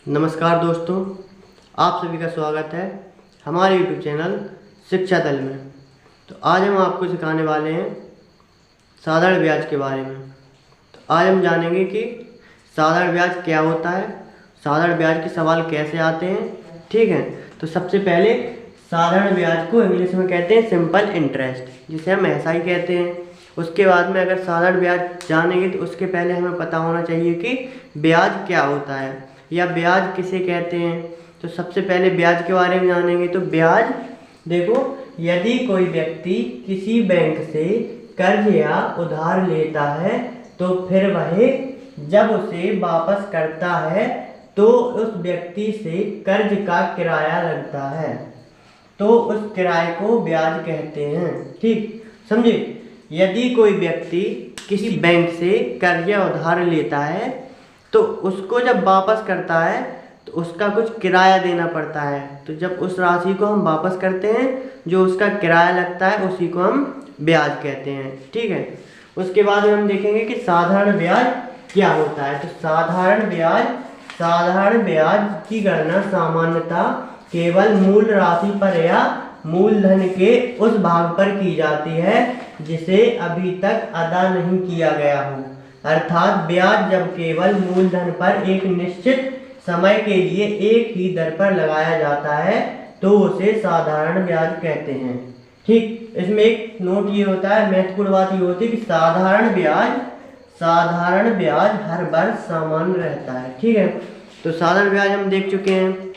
नमस्कार दोस्तों, आप सभी का स्वागत है हमारे YouTube चैनल शिक्षा दल में। तो आज हम आपको सिखाने वाले हैं साधारण ब्याज के बारे में। तो आज हम जानेंगे कि साधारण ब्याज क्या होता है, साधारण ब्याज के सवाल कैसे आते हैं। ठीक है, तो सबसे पहले साधारण ब्याज को इंग्लिश में कहते हैं सिंपल इंटरेस्ट, जिसे हम ऐसा ही कहते हैं। उसके बाद में अगर साधारण ब्याज जानेंगे तो उसके पहले हमें पता होना चाहिए कि ब्याज क्या होता है या ब्याज किसे कहते हैं। तो सबसे पहले ब्याज के बारे में जानेंगे। तो ब्याज देखो, यदि कोई व्यक्ति किसी बैंक से कर्ज या उधार लेता है तो फिर वह जब उसे वापस करता है तो उस व्यक्ति से कर्ज का किराया लगता है, तो उस किराए को ब्याज कहते हैं। ठीक समझे। यदि कोई व्यक्ति किसी बैंक से कर्ज या उधार लेता है तो उसको जब वापस करता है तो उसका कुछ किराया देना पड़ता है। तो जब उस राशि को हम वापस करते हैं, जो उसका किराया लगता है उसी को हम ब्याज कहते हैं। ठीक है, उसके बाद हम देखेंगे कि साधारण ब्याज क्या होता है। तो साधारण ब्याज की गणना सामान्यतः केवल मूल राशि पर या मूलधन के उस भाग पर की जाती है जिसे अभी तक अदा नहीं किया गया हो। अर्थात ब्याज जब केवल मूलधन पर एक निश्चित समय के लिए एक ही दर पर लगाया जाता है तो उसे साधारण ब्याज कहते हैं। ठीक, इसमें एक नोट ये होता है, महत्वपूर्ण बात ये होती है कि साधारण ब्याज हर वर्ष सामान्य रहता है। ठीक है, तो साधारण ब्याज हम देख चुके हैं।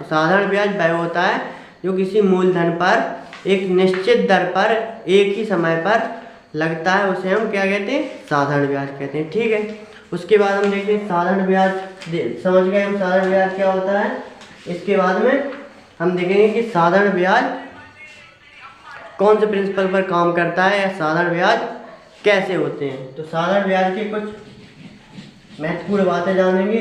साधारण ब्याज वह होता है जो किसी मूलधन पर एक निश्चित दर पर एक ही समय पर लगता है, उसे हम क्या कहते हैं, साधारण ब्याज कहते हैं। ठीक है, उसके बाद हम देखते हैं साधारण ब्याज। समझ गए हम साधारण ब्याज क्या होता है। इसके बाद में हम देखेंगे कि साधारण ब्याज कौन से प्रिंसिपल पर काम करता है या साधारण ब्याज कैसे होते हैं। तो साधारण ब्याज के कुछ महत्वपूर्ण बातें जानेंगे।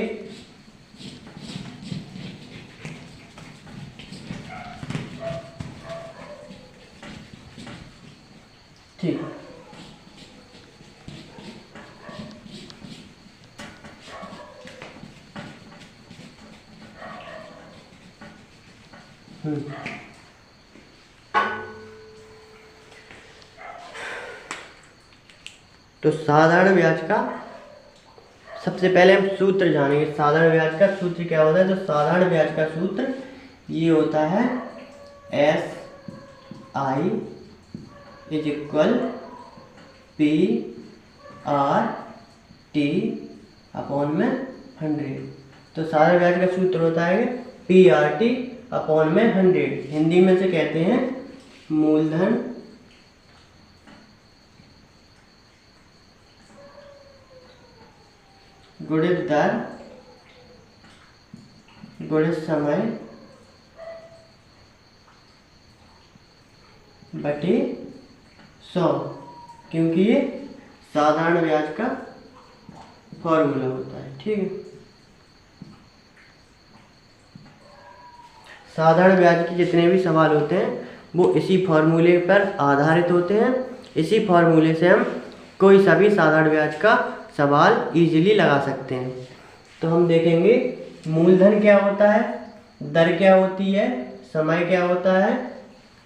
ठीक है, तो साधारण ब्याज का सबसे पहले हम सूत्र जानेंगे। साधारण ब्याज का सूत्र क्या होता है। तो साधारण ब्याज का सूत्र ये होता है SI = PRT अपॉन में 100। तो साधारण ब्याज का सूत्र होता है PRT अपॉन में 100। हिंदी में से कहते हैं मूलधन गुणित दर गुणित समय बटे 100, क्योंकि ये साधारण ब्याज का फॉर्मूला होता है। ठीक है, साधारण ब्याज के जितने भी सवाल होते हैं वो इसी फॉर्मूले पर आधारित होते हैं। इसी फॉर्मूले से हम कोई सा भी साधारण ब्याज का सवाल इजीली लगा सकते हैं। तो हम देखेंगे मूलधन क्या होता है, दर क्या होती है, समय क्या होता है।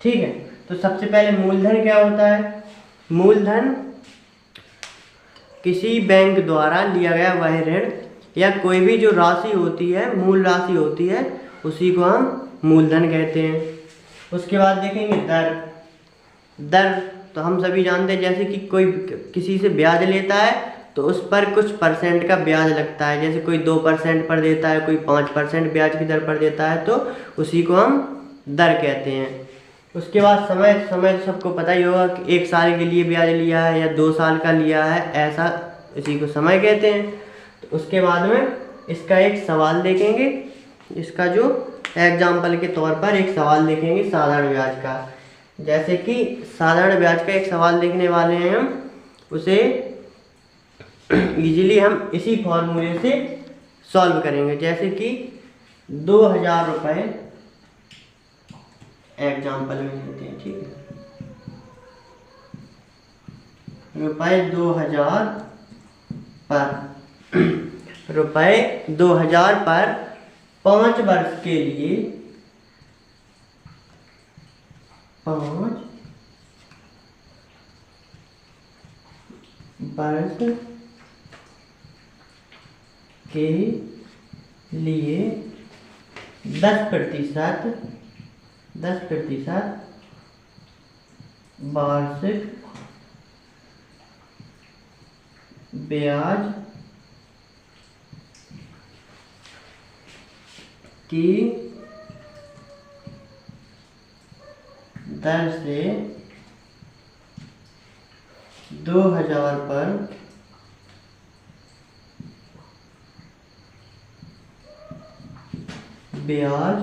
ठीक है, तो सबसे पहले मूलधन क्या होता है। मूलधन किसी बैंक द्वारा लिया गया वह ऋण या कोई भी जो राशि होती है, मूल राशि होती है, उसी को हम मूलधन कहते हैं। उसके बाद देखेंगे दर तो हम सभी जानते हैं, जैसे कि कोई किसी से ब्याज लेता है तो उस पर कुछ परसेंट का ब्याज लगता है। जैसे कोई 2% पर देता है, कोई 5% ब्याज की दर पर देता है, तो उसी को हम दर कहते हैं। उसके बाद समय तो सबको पता ही होगा कि 1 साल के लिए ब्याज लिया है या 2 साल का लिया है, ऐसा इसी को समय कहते हैं। तो उसके बाद में इसका एक सवाल देखेंगे। इसका जो एग्जाम्पल के तौर पर एक सवाल देखेंगे साधारण ब्याज का। जैसे कि साधारण ब्याज का एक सवाल देखने वाले हैं हम, उसे इजीली हम इसी फॉर्मूले से सॉल्व करेंगे। जैसे कि 2000 रुपये एग्जाम्पल में लेते हैं। ठीक है, रुपये 2000 पर रुपये 2000 पर 5 वर्ष के लिए 5 वर्ष के लिए 10% वार्षिक ब्याज की दर से 2000 पर ब्याज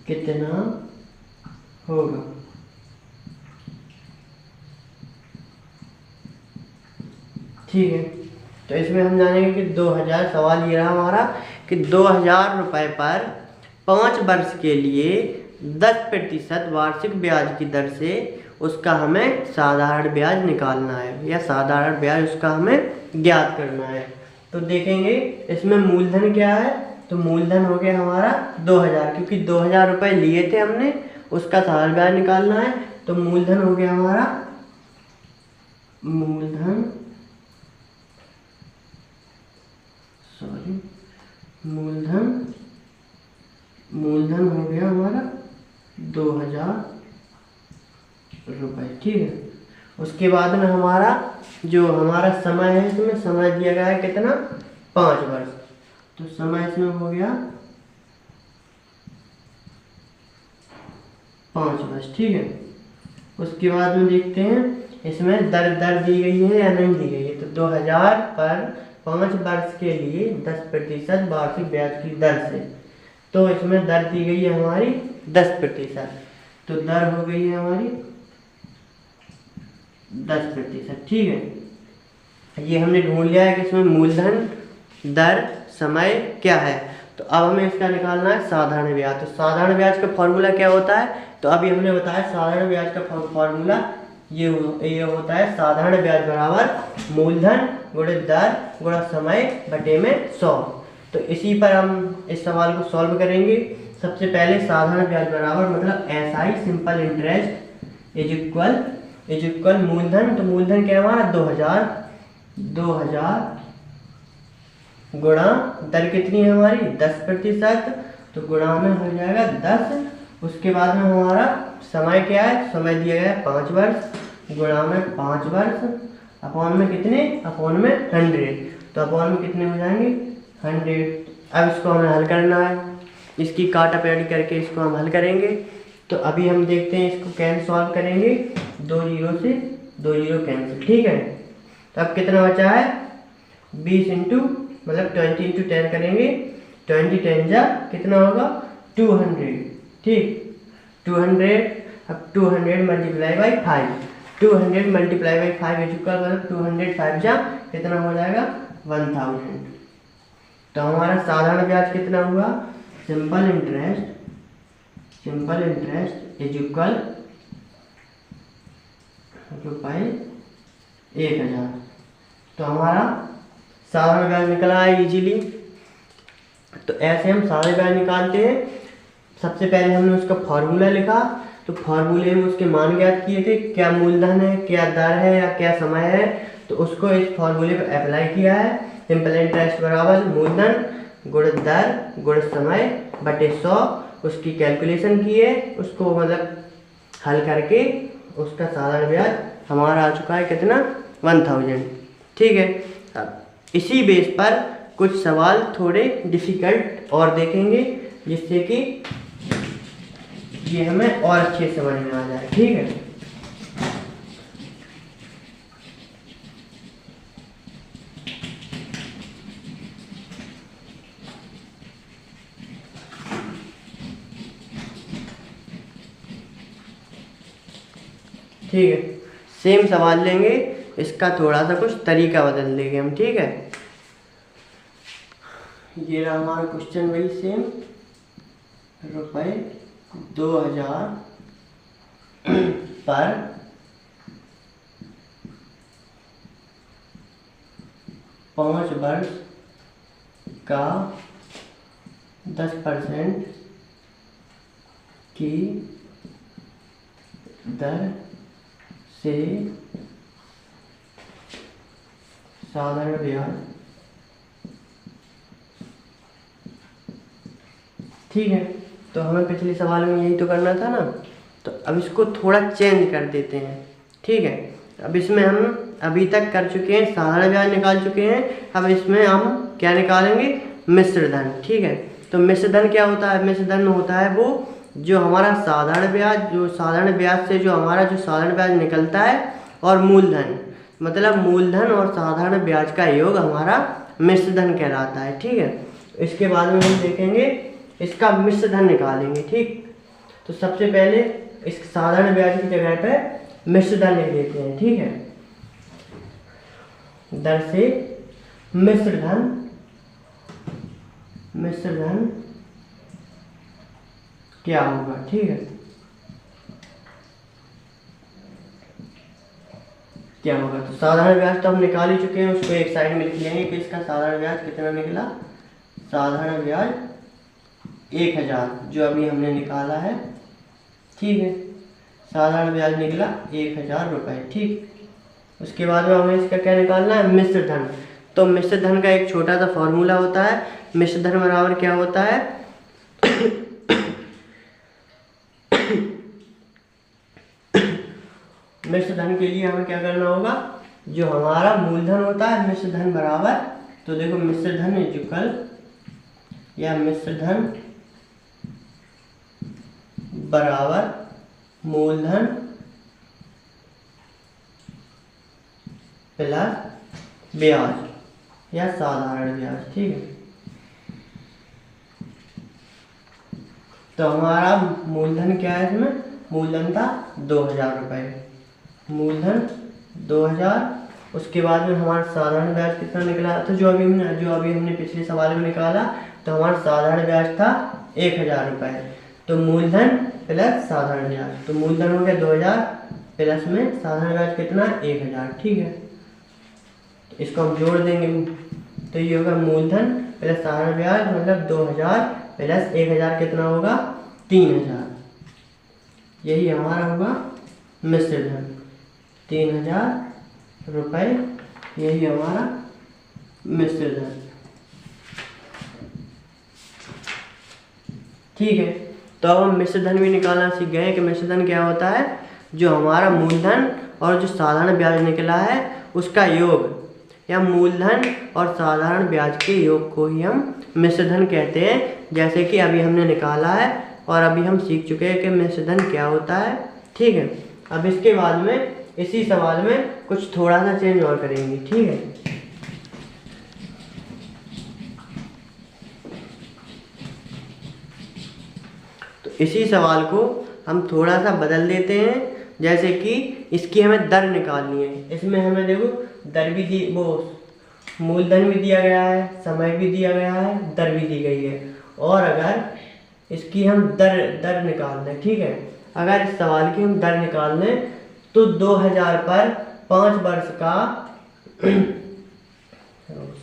कितना होगा। ठीक है, तो इसमें हम जानेंगे कि 2000, सवाल ये रहा हमारा कि 2000 रुपये पर 5 वर्ष के लिए 10% वार्षिक ब्याज की दर से उसका हमें साधारण ब्याज निकालना है या साधारण ब्याज उसका हमें ज्ञात करना है। तो देखेंगे इसमें मूलधन क्या है, तो मूलधन हो गया हमारा 2000, क्योंकि 2000 रुपये लिए थे हमने, उसका साधारण ब्याज निकालना है। तो मूलधन हो गया हमारा, मूलधन हो गया हमारा 2000 रुपये। ठीक है, उसके बाद में हमारा जो हमारा समय है, इसमें समय दिया गया है कितना, 5 वर्ष। तो समय इसमें हो गया 5 वर्ष। ठीक है, उसके बाद में देखते हैं इसमें दर दी गई है या नहीं दी गई है। तो 2000 पर 5 वर्ष के लिए 10% वार्षिक ब्याज की दर से, तो इसमें दर दी गई है हमारी 10%। तो दर हो गई है हमारी 10%। ठीक है, ये हमने ढूंढ लिया है कि इसमें मूलधन, दर, समय क्या है। तो अब हमें इसका निकालना है साधारण ब्याज। तो साधारण ब्याज का फॉर्मूला क्या होता है, तो अभी हमने बताया साधारण ब्याज का फॉर्मूला ये होता है, साधारण ब्याज बराबर मूलधन गुणित दर गुणा समय बटे में 100। तो इसी पर हम इस सवाल को सॉल्व करेंगे। सबसे पहले साधारण ब्याज बराबर मतलब SI simple interest is equal मूलधन। तो मूलधन क्या है हमारा 2000 गुणा दर कितनी है हमारी 10%, तो गुणा में हो जाएगा 10। उसके बाद में हमारा समय क्या है, समय दिया गया है 5 वर्ष, गुणा में 5 वर्ष, अपॉन में कितने, अपॉन में 100। तो अपॉन में कितने हो जाएंगे 100। अब इसको हमें हल करना है, इसकी काटा पेड़ करके इसको हम हल करेंगे। तो अभी हम देखते हैं इसको कैसे सॉल्व करेंगे। 2 0 से 2 0 कैंसिल। ठीक है, तो अब कितना बचा है 20 इंटू मतलब 20 इंटू 10 करेंगे, 20 10 जा कितना होगा 200। ठीक, 200। अब 200 मल्टीप्लाई बाई 5, 200 मल्टीप्लाई बाई 5 मतलब 205 जा कितना हो जाएगा 1000। तो हमारा साधारण ब्याज कितना हुआ, सिंपल इंटरेस्ट इज इक्वल रुपये 1000। तो हमारा साधारण ब्याज निकला है इजीली। तो ऐसे हम साधारण ब्याज निकालते हैं। सबसे पहले हमने उसका फॉर्मूला लिखा, तो फॉर्मूले में उसके मान ज्ञात किए थे, क्या मूलधन है, क्या दर है या क्या समय है। तो उसको इस फॉर्मूले पर अप्लाई किया है। सिंपल इंटरेस्ट बराबर मूलधन गुणित दर गुणित समय बटे 100। उसकी कैलकुलेशन की है, उसको मतलब हल करके उसका साधारण ब्याज हमारा आ चुका है कितना 1000। ठीक है, अब इसी बेस पर कुछ सवाल थोड़े डिफ़िकल्ट और देखेंगे, जिससे कि ये हमें और अच्छे समझ में आ जाए। ठीक है, ठीक है, सेम सवाल लेंगे, इसका थोड़ा सा कुछ तरीका बदल देंगे हम। ठीक है, ये रहा हमारा क्वेश्चन वही सेम, रुपये 2000 पर 5 वर्ष का 10% की दर से साधारण ब्याज, ठीक है। तो हमें पिछले सवाल में यही तो करना था ना, तो अब इसको थोड़ा चेंज कर देते हैं, ठीक है। अब इसमें हम अभी तक कर चुके हैं, साधारण ब्याज निकाल चुके हैं, अब इसमें हम क्या निकालेंगे, मिश्र धन, ठीक है। तो मिश्र धन क्या होता है, मिश्र धन होता है वो जो हमारा साधारण ब्याज, जो साधारण ब्याज से जो हमारा जो साधारण ब्याज निकलता है, और मूलधन, मतलब मूलधन और साधारण ब्याज का योग हमारा मिश्र धन कहलाता है, ठीक है। इसके बाद में हम देखेंगे इसका मिश्र धन निकालेंगे, ठीक। तो सबसे पहले इस साधारण ब्याज की जगह पे मिश्र धन लिख देते हैं, ठीक है। दर से मिश्र धन क्या होगा, ठीक है, क्या होगा। तो साधारण ब्याज तो हम निकाल ही चुके हैं, उसको एक साइड में लिख लेंगे कि इसका साधारण ब्याज कितना निकला, साधारण ब्याज 1000 जो अभी हमने निकाला है, ठीक है। साधारण ब्याज निकला 1000 रुपये, ठीक। उसके बाद में हमें इसका क्या निकालना है, मिश्र धन। तो मिश्र धन का एक छोटा सा फॉर्मूला होता है, मिश्र धन बराबर क्या होता है मिश्र धन के लिए हमें क्या करना होगा, जो हमारा मूलधन होता है मिश्र धन बराबर, तो देखो मिश्र धन इक्वल या मिश्र धन बराबर मूलधन प्लस ब्याज या साधारण ब्याज, ठीक है। तो हमारा मूलधन क्या है, इसमें मूलधन था 2000 रुपये, मूलधन 2000। उसके बाद में हमारा साधारण ब्याज कितना निकला, तो जो अभी हमने पिछले सवाल में निकाला, तो हमारा साधारण ब्याज था 1000 रुपये। तो मूलधन प्लस साधारण ब्याज, तो मूलधन हो गया 2000 प्लस में साधारण ब्याज कितना 1000, ठीक है। तो इसको हम जोड़ देंगे, तो ये होगा मूलधन प्लस साधारण ब्याज, मतलब 2000 प्लस 1000 कितना होगा 3000। यही हमारा होगा मिश्र धन 3000 रुपये, यही हमारा मिश्र धन, ठीक है। तो अब हम मिश्र धन भी निकालना सीख गए कि मिश्र धन क्या होता है, जो हमारा मूलधन और जो साधारण ब्याज निकला है उसका योग, या मूलधन और साधारण ब्याज के योग को ही हम मिश्र धन कहते हैं, जैसे कि अभी हमने निकाला है और अभी हम सीख चुके हैं कि मिश्र धन क्या होता है, ठीक है। अब इसके बाद में इसी सवाल में कुछ थोड़ा सा चेंज और करेंगे, ठीक है। तो इसी सवाल को हम थोड़ा सा बदल देते हैं, जैसे कि इसकी हमें दर निकालनी है। इसमें हमें देखो दर भी दी, वो मूलधन भी दिया गया है, समय भी दिया गया है, दर भी दी गई है। और अगर इसकी हम दर निकाल लें, ठीक है, अगर इस सवाल की हम दर निकाल लें तो 2000 पर 5 वर्ष का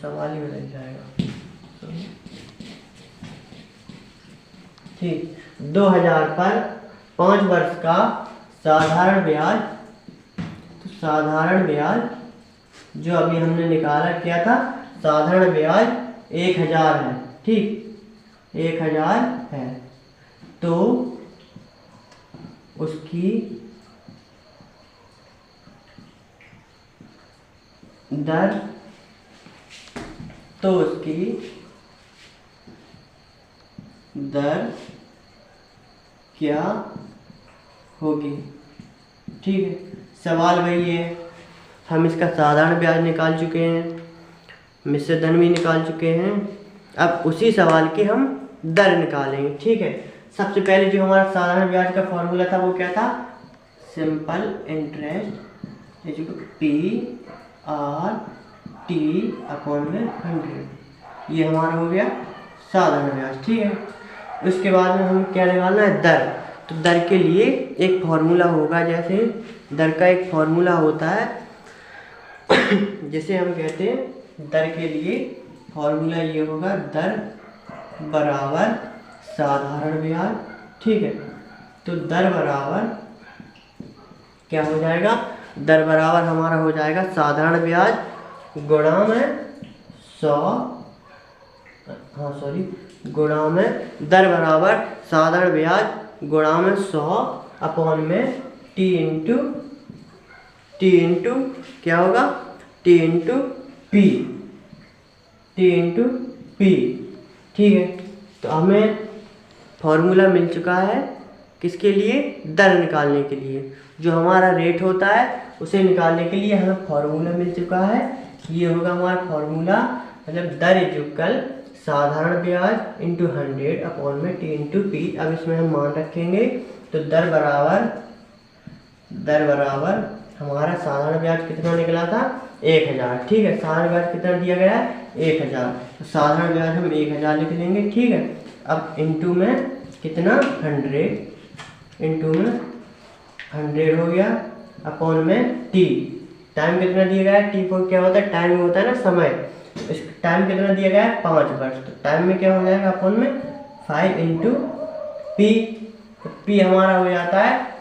सवाल ही बदल जाएगा, ठीक। 2000 पर 5 वर्ष का साधारण ब्याज, तो साधारण ब्याज जो अभी हमने निकाला क्या था, साधारण ब्याज 1000 है, ठीक, 1000 है। तो उसकी दर, तो उसकी दर क्या होगी, ठीक है। सवाल वही है, हम इसका साधारण ब्याज निकाल चुके हैं, मिश्र धन भी निकाल चुके हैं, अब उसी सवाल की हम दर निकालेंगे, ठीक है। सबसे पहले जो हमारा साधारण ब्याज का फॉर्मूला था वो क्या था, simple interest P R T upon में 100, ये हमारा हो गया साधारण ब्याज, ठीक है। उसके बाद में हम क्या निकालना है, दर। तो दर के लिए एक फॉर्मूला होगा, जैसे दर का एक फॉर्मूला होता है जिसे हम कहते हैं दर के लिए फॉर्मूला ये होगा, दर बराबर साधारण ब्याज। ठीक है, तो दर बराबर क्या हो जाएगा, दर बराबर हमारा हो जाएगा साधारण ब्याज गुणा में 100, गुणा में दर बराबर साधारण ब्याज गुणा में 100 अपॉन में टी इंटू क्या होगा, टी इंटू पी। ठीक है, तो हमें फॉर्मूला मिल चुका है किसके लिए, दर निकालने के लिए। जो हमारा रेट होता है उसे निकालने के लिए हमें फॉर्मूला मिल चुका है। ये होगा हमारा फॉर्मूला, मतलब दर इक्वल साधारण ब्याज इंटू 100 अपॉन में टी इंटू पी। अब इसमें हम मान रखेंगे, तो दर बराबर हमारा साधारण ब्याज कितना निकला था, 1000। ठीक है, साधारण ब्याज कितना दिया गया है, 1000, तो साधारण ब्याज हम 1000 लिख लेंगे। ठीक है, अब इंटू में कितना, 100, इंटू में 100 हो गया अपॉन में टी, टाइम कितना दिया गया है, टी को क्या होता है, टाइम होता है ना समय, इस टाइम कितना दिया गया है, 5 वर्ष। तो टाइम में क्या हो जाएगा, अपॉन में 5 इंटू पी। तो पी हमारा हो जाता है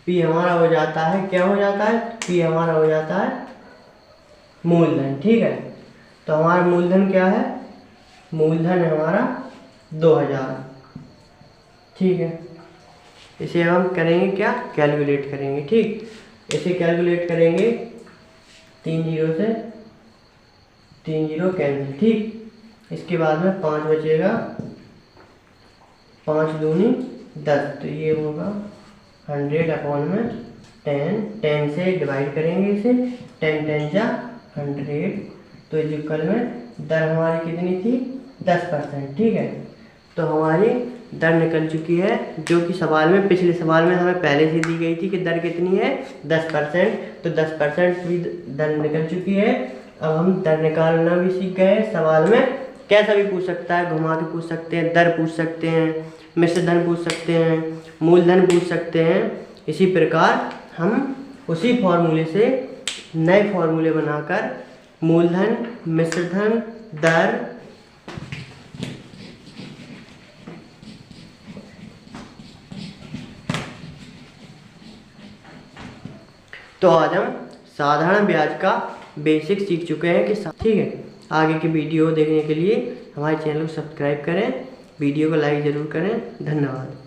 पी हमारा हो जाता है, क्या हो जाता है, पी हमारा हो जाता है मूलधन। ठीक है, तो हमारा मूलधन क्या है, मूलधन हमारा 2000। ठीक है, इसे हम करेंगे क्या, कैलकुलेट करेंगे। ठीक, इसे कैलकुलेट करेंगे 3 0 से 3 0 कैंसिल। ठीक, इसके बाद में 5 बचेगा, 5 दूनी 10, तो ये होगा 100 अपॉन में 10 से डिवाइड करेंगे इसे, 10 जा 100, तो इक्वल में दर हमारी कितनी थी, 10%। ठीक है, तो हमारी दर निकल चुकी है, जो कि सवाल में, पिछले सवाल में हमें पहले से दी गई थी कि दर कितनी है, 10%। तो 10% भी दर निकल चुकी है। अब हम दर निकालना भी सीख गए हैं। सवाल में कैसा भी पूछ सकता है, घुमा के पूछ सकते हैं, दर पूछ सकते हैं, मिश्र धन पूछ सकते हैं, मूलधन पूछ सकते हैं। इसी प्रकार हम उसी फॉर्मूले से नए फॉर्मूले बनाकर मूलधन, मिश्र धन, दर, तो आज हम साधारण ब्याज का बेसिक सीख चुके हैं कि ठीक है। आगे की वीडियो देखने के लिए हमारे चैनल को सब्सक्राइब करें, वीडियो को लाइक ज़रूर करें। धन्यवाद।